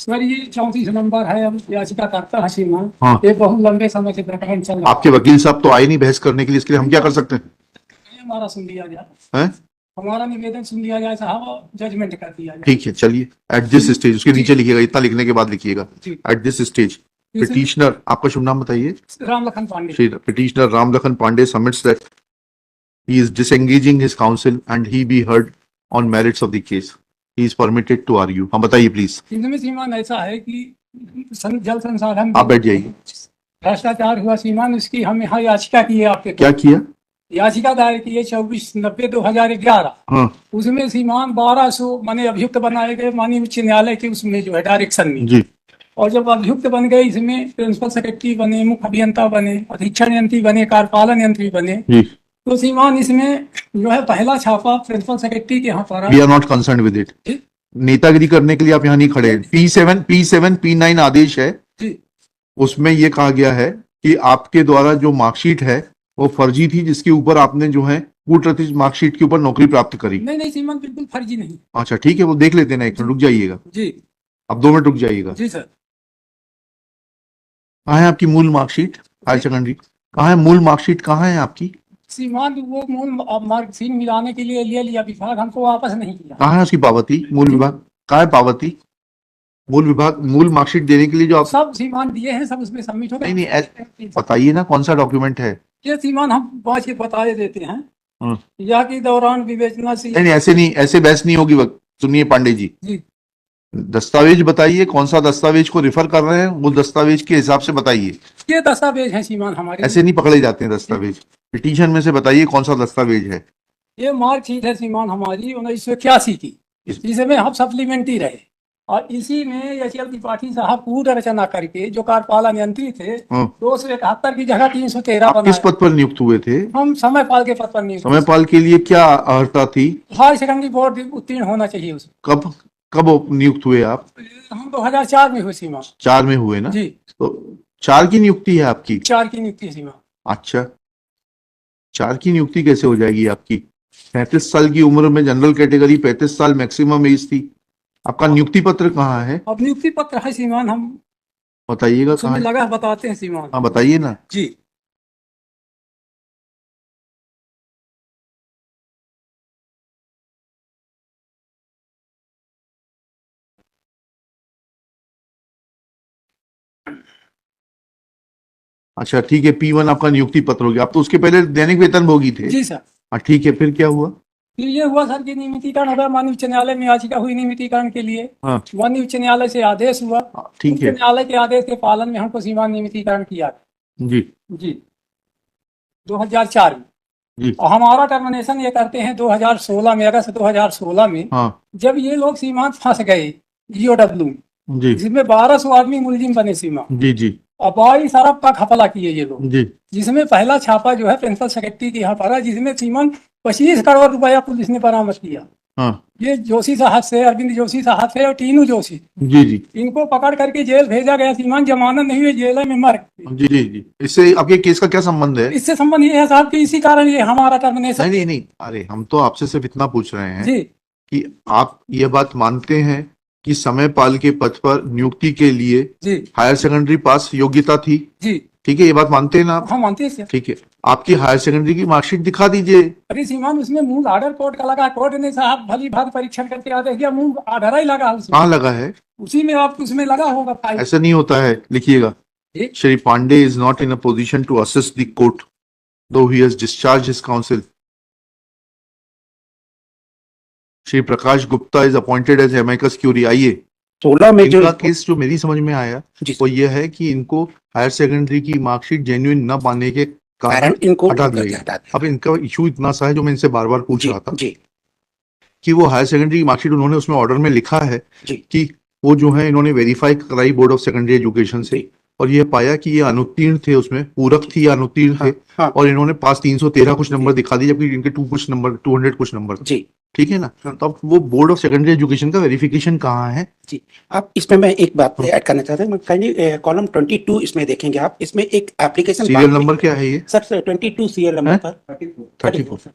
Sir ये 34 number है, अब याचिका करता है सीमा। हाँ। ये बहुत लंबे समय से प्रकरण चल रहा आपके वकील साहब तो आए नहीं बहस करने के लिए, इसके लिए हम क्या कर सकते हैं? है। हमारा सुन लिया जाए, हैं? हमारा निवेदन सुन लिया जाए साहब, जजमेंट कर दिया जाए। ठीक है, चलिए। एट दिस स्टेज, उसके नीचे लिखिएगा, इतना लिखने के बाद लिखिएगा। जी। एट दिस स्टेज पिटिशनर, आपका शुभ नाम बताइए। Ramlakhan Pandey. Shri petitioner Ramlakhan Pandey submits that he is disengaging his counsel and he be heard on merits of the case. He is permitted to argue. हाँ बताइए प्लीज। इनमें सीमान ऐसा है कि जल संसाधन आप बैठ जाइए। भ्रष्टाचार हुआ सीमान, उसकी हम यहाँ याचिका की है आपके। क्या किया? याचिका दायर की है 24/90/2011। हाँ उसमें सीमान 1200 माने अभियुक्त बनाए गए माननीय उच्च न्यायालय के उसमें जो है डायरेक्शन में जी। और जब अभियुक्त बन गए, इसमें प्रिंसिपल सेक्रेटरी बने, मुख्य अभियंता बने, अधीक्षण यंत्री बने, कार्यपालन यंत्री बने, जी। तो सीमान इसमें जो है पहला छापा प्रिंसिपल सेक्रेटरी के यहाँ पर। We are not concern with it. नेतागिरी करने के लिए आप यहाँ नहीं खड़े। P7 P9 आदेश है जी। उसमें ये कहा गया है कि आपके द्वारा जो मार्कशीट है वो फर्जी थी, जिसके ऊपर आपने जो है कूटनीतिक मार्कशीट के ऊपर नौकरी प्राप्त करी। नहीं सीमान बिल्कुल फर्जी नहीं। अच्छा ठीक है, वो देख लेते हैं ना, एक मिनट रुक जाइएगा जी। अब 2 मिनट रुक जाइएगा। जी सर। कहाँ है आपकी मूल मार्कशीट? हायर सेकेंडरी कहाँ है? मूल मार्कशीट कहाँ है आपकी? सीमान वो मूल मार्कशीट मिलाने के लिए ले लिया विभाग, हमको वापस नहीं किया। कहाँ है उसकी पावती? मूल विभाग कहाँ है? पावती मूल विभाग मूल मार्कशीट देने के लिए जो आप सब सीमान दिए हैं, सब उसमें सबमिट हो गए। नहीं बताइए ना कौन सा डॉक्यूमेंट है ये सीमान हम बात के बताए देते हैं। या के दौरान विवेचना से नहीं ऐसे नहीं, ऐसे बहस नहीं होगी। सुनिए पांडे जी, दस्तावेज बताइए, कौन सा दस्तावेज को रिफर कर रहे हैं, वो दस्तावेज के हिसाब से बताइए। ये दस्तावेज है सीमान हमारे। ऐसे नहीं पकड़े जाते हैं दस्तावेज। पिटीशन में से बताइए कौन सा दस्तावेज है। ये मार्कशीट है सीमान हमारी 1981 की, जिसमें हम सप्लीमेंट्री रहे और इसी में यशवंत त्रिपाठी साहब पूर्ण रचना करके जो कार्यपालन यंत्री थे 271 की जगह 313 किस पद पर नियुक्त हुए थे? हम समयपाल के पद पर नियुक्त। समयपाल के लिए क्या अर्हता थी? हायर सेकेंडरी बोर्ड उत्तीर्ण होना चाहिए उसमें। कब नियुक्त हुए आप? हम 2004 में हुए सीमा। 4 में हुए ना जी। तो 4 की नियुक्ति है आपकी? 4 की नियुक्ति सीमा। अच्छा 4 की नियुक्ति कैसे हो जाएगी आपकी? 35 साल की उम्र में जनरल कैटेगरी, 35 साल मैक्सिमम एज थी। आपका नियुक्ति पत्र कहाँ है? अब नियुक्ति पत्र है सीमान, हम बताइएगा कहाँ लगा बताते हैं सीमान। हाँ बताइए ना जी। अच्छा ठीक है, P1 आपका नियुक्ति पत्र हो गया। आप तो उसके पहले दैनिक वेतन भोगी थे। जी सर। हाँ ठीक है, फिर क्या हुआ? फिर ये हुआ सर कि नियमितीकरण हो गया, माननीय उच्च न्यायालय में याचिका हुई नियमितीकरण के लिए। हाँ माननीय उच्च न्यायालय से आदेश हुआ। ठीक है। न्यायालय के आदेश के पालन में हमको सीमा नियमितीकरण किया। जी 2004 में जी। और हमारा टर्मिनेशन ये करते हैं 2016 में, अगस्त 2016 में। हाँ जब ये लोग सीमा फंस गए GOW जी, जिसमें 1200 आदमी मुलजिम बने सीमा। जी जी और 22 अरब का घपला किए ये लोग जी। जिसमें पहला छापा जो है प्रिंसिपल सेक्रेटरी के यहाँ पर, जिसमें सीमान 25 करोड़ रुपया पुलिस ने बरामद किया। हाँ ये जोशी साहब से, अरविंद जोशी साहब से और टीनू जोशी, जी जी इनको पकड़ करके जेल भेजा गया सीमान। जमानत नहीं हुई, जेल में मर गए। जी जी जी। इससे आपके केस का क्या संबंध है? इससे संबंध ये है साहब कि इसी कारण ये हमारा टर्मिनेशन। नहीं नहीं, अरे हम तो आपसे सिर्फ इतना पूछ रहे हैं जी कि आप ये बात मानते हैं कि समयपाल के पद पर नियुक्ति के लिए जी हायर सेकेंडरी पास योग्यता थी? जी ठीक है, ये बात मानते हैं ना आप? हम मानते हैं सर। ठीक है, आपकी हायर सेकेंडरी की मार्कशीट दिखा दीजिए। अरे सीमान उसमें मूल आर्डर कोर्ट का लगा, कोर्ट ने साहब भली भांति परीक्षण करके आदेश दिया, मूल आर्डर ही लगा उसमें। कहाँ लगा है? उसी में आप उसमें लगा होगा फाइल। ऐसा नहीं होता है, लिखिएगा। Shri Pandey is not in a position to assist the court though he has discharged his counsel. Shri Prakash Gupta is appointed as amicus curiae. आइए 16 में जो इनका केस जो मेरी समझ में आया वो ये है कि इनको हायर सेकेंडरी की मार्कशीट जेन्युइन न पाने के कारण इनको हटा दिया गया। अब इनका इशू इतना सा है जो मैं इनसे बार बार पूछ रहा था कि वो हायर सेकेंडरी की मार्कशीट उन्होंने उसमें ऑर्डर में लिखा है कि वो जो है इन्होंने वेरीफाई कराई बोर्ड ऑफ सेकेंडरी एजुकेशन से और ये पाया कि ये अनुत्तीर्ण थे, उसमें पूरक थी या अनुत्तीर्ण थे। हाँ। और इन्होंने पास 313 कुछ नंबर दिखा दिए जबकि इनके 200 कुछ नंबर। ठीक है ना? तो अब वो बोर्ड ऑफ सेकेंडरी एजुकेशन का वेरिफिकेशन कहाँ है? जी आप इसमें मैं एक बात ऐड करना चाहता हूँ। कॉलम 22 इसमें देखेंगे आप, इसमें एक एप्लीकेशन सीरियल नंबर क्या है ये? सर 22 सीरियल नंबर पर 34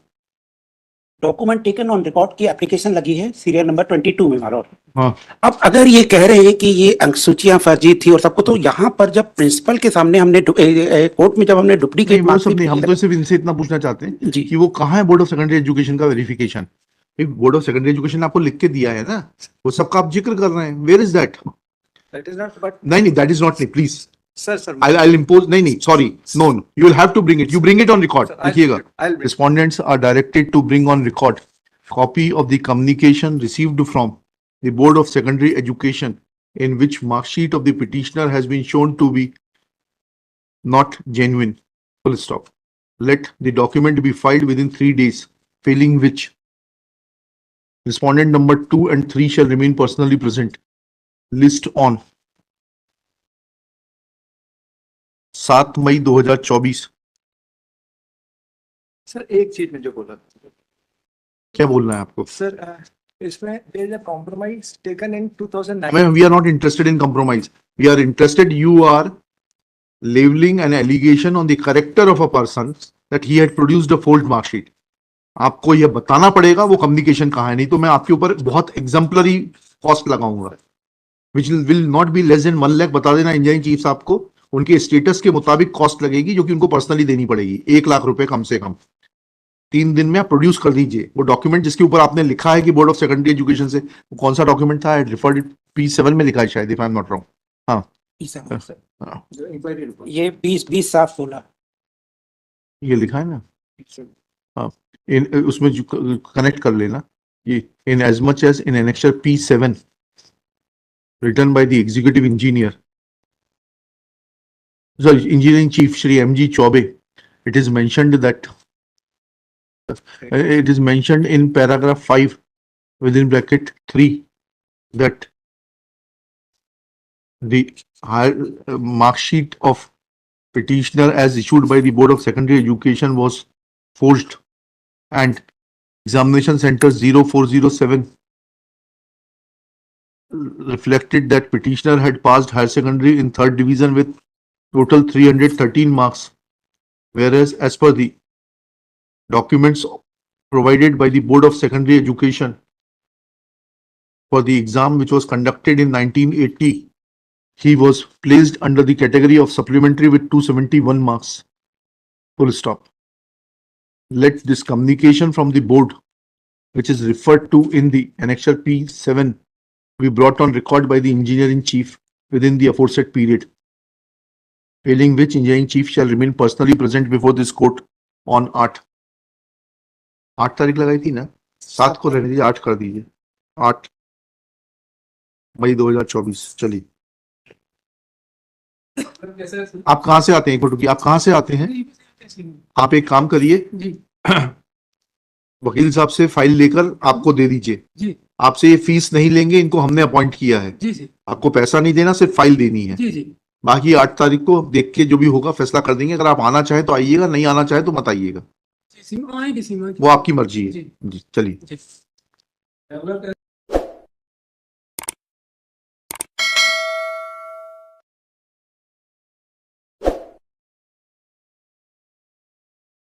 डॉक्यूमेंट टेकन ऑन रिकॉर्ड की एप्लीकेशन लगी है सीरियल नंबर 22 में मारो। हाँ अब अगर ये कह रहे हैं कि ये अंक सूचियां फर्जी थी और सबको, तो यहाँ पर जब प्रिंसिपल के सामने हमने कोर्ट में जब हमने नहीं, डुप्लीकेट वो सब नहीं, हम तो सिर्फ इनसे इतना पूछना चाहते हैं जी। कि वो कहाँ है बोर्ड ऑफ सेकेंडरी एजुकेशन का verification. Board of secondary education ने आपको लिख के दिया है ना, वो सबका आप जिक्र कर रहे हैं, where is that? That is not, but नहीं, दैट इज नॉट, नहीं प्लीज, sir, I'll impose, नहीं, sorry, no, you will have to bring it, you bring it on record, देखिएगा, respondents are directed to bring on record copy of the communication received from the Board of Secondary Education in which mark sheet of the petitioner has been shown to be not genuine, full stop. Let the document be filed within 3 days, failing which respondent number 2 and 3 shall remain personally present. List on 7 मई 2024। Sir एक चीज में जो बोला क्या बोलना है आपको? सर, इसमें there is a compromise taken in 2009. I mean, we are not interested in compromise. We are interested, you are leveling an allegation on the character of a person that he had produced a fault mark sheet. आपको यह बताना पड़ेगा वो communication कहाँ है, नहीं तो मैं आपके ऊपर बहुत एग्जाम्पलरी कॉस्ट लगाऊंगा, which will not be less than 1 lakh. बता देना इंजीनियरिंग चीफ साहब को, उनके स्टेटस के मुताबिक कॉस्ट लगेगी जो कि उनको पर्सनली देनी पड़ेगी, 1 लाख रुपए कम से कम। 3 दिन में आप प्रोड्यूस कर दीजिए वो डॉक्यूमेंट जिसके ऊपर आपने लिखा है कि बोर्ड ऑफ सेकेंडरी एजुकेशन से। वो कौन सा डॉक्यूमेंट था? रिफर्ड P7 में लिखा है शायद, if I am not wrong. हाँ, जो इंक्वायरी रिपोर्ट ये 20-20-7-16 ये लिखा है ना, हाँ, उसमें कनेक्ट कर लेना ये, in as much as in annexure P7 written by the executive engineer, sorry, engineering chief Shri M.G. Chaube, it is mentioned that it is mentioned in paragraph 5 within bracket 3 that the mark sheet of petitioner as issued by the Board of Secondary Education was forged, and examination center 0407 reflected that petitioner had passed higher secondary in 3rd division with total 313 marks, whereas as per the documents provided by the Board of Secondary Education for the exam which was conducted in 1980, he was placed under the category of supplementary with 271 marks, full stop. Let this communication from the board, which is referred to in the annexure P7, be brought on record by the engineering chief within the aforesaid period, failing which engineering chief shall remain personally present before this court on 8 तारीख लगाई थी ना, 7 को रहने दीजिए, 8 कर दीजिए, 8 मई 2024। चलिए, आप कहाँ से आते हैं? एक मिनट रुकिए, आप कहाँ से आते हैं? आप एक काम करिए, जी वकील साहब से फाइल लेकर आपको दे दीजिए। जी आपसे ये फीस नहीं लेंगे, इनको हमने अपॉइंट किया है, जी जी आपको पैसा नहीं देना, सिर्फ फाइल देनी है। जी जी बाकी 8 तारीख को देख के जो भी होगा फैसला कर देंगे। अगर आप आना चाहें तो आइएगा, नहीं आना चाहे तो मत आइएगा, सीमा आएगी, सीमा वो आपकी मर्जी है। जी जी चलिए। जी